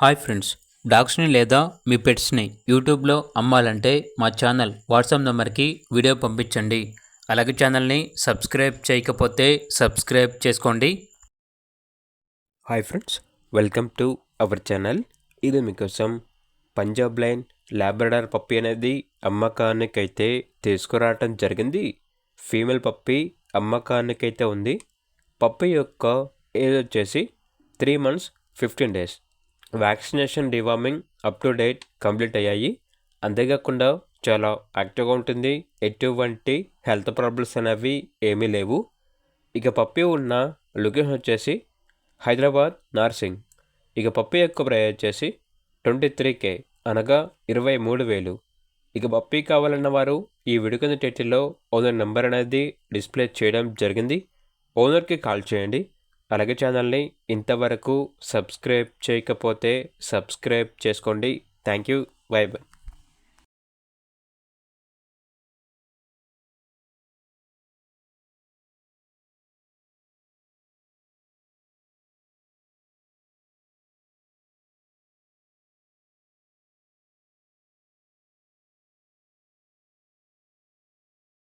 Hi friends, డాగ్స్ని లేదా మీ పెట్స్ని యూట్యూబ్లో అమ్మాలంటే మా ఛానల్ వాట్సాప్ నెంబర్కి వీడియో పంపించండి. అలాగే ఛానల్ని సబ్స్క్రైబ్ చేయకపోతే సబ్స్క్రైబ్ చేసుకోండి. Hi friends, welcome to our channel. ఇది మీకోసం పంజాబ్ లైన్ లాబ్రడార్ పప్పి అనేది అమ్మకానికైతే తీసుకురావటం జరిగింది. ఫీమేల్ పప్పి అమ్మకానికైతే ఉంది. పప్పి యొక్క ఏజ్ వచ్చేసి 3 months 15 days. Vaccination, deworming up to date complete అయ్యాయి. అంతేకాకుండా చాలా యాక్టివ్గా ఉంటుంది. ఎటువంటి హెల్త్ ప్రాబ్లమ్స్ అనేవి ఏమీ లేవు. ఇక పప్పి ఉన్న లొకేషన్ వచ్చేసి హైదరాబాద్, నార్సింగ్. ఇక పప్పి యొక్క ప్రైస్ వచ్చేసి 23K, అనగా 23,000. ఇక పప్పి కావాలన్న వారు ఈ వీడియో కింద టైటిల్లో ఓనర్ నెంబర్ అనేది డిస్ప్లే చేయడం జరిగింది. ఓనర్కి కాల్ చేయండి. అలాగే ఛానల్ని ఇంతవరకు సబ్స్క్రైబ్ చేయకపోతే సబ్స్క్రైబ్ చేసుకోండి. Thank you. By by.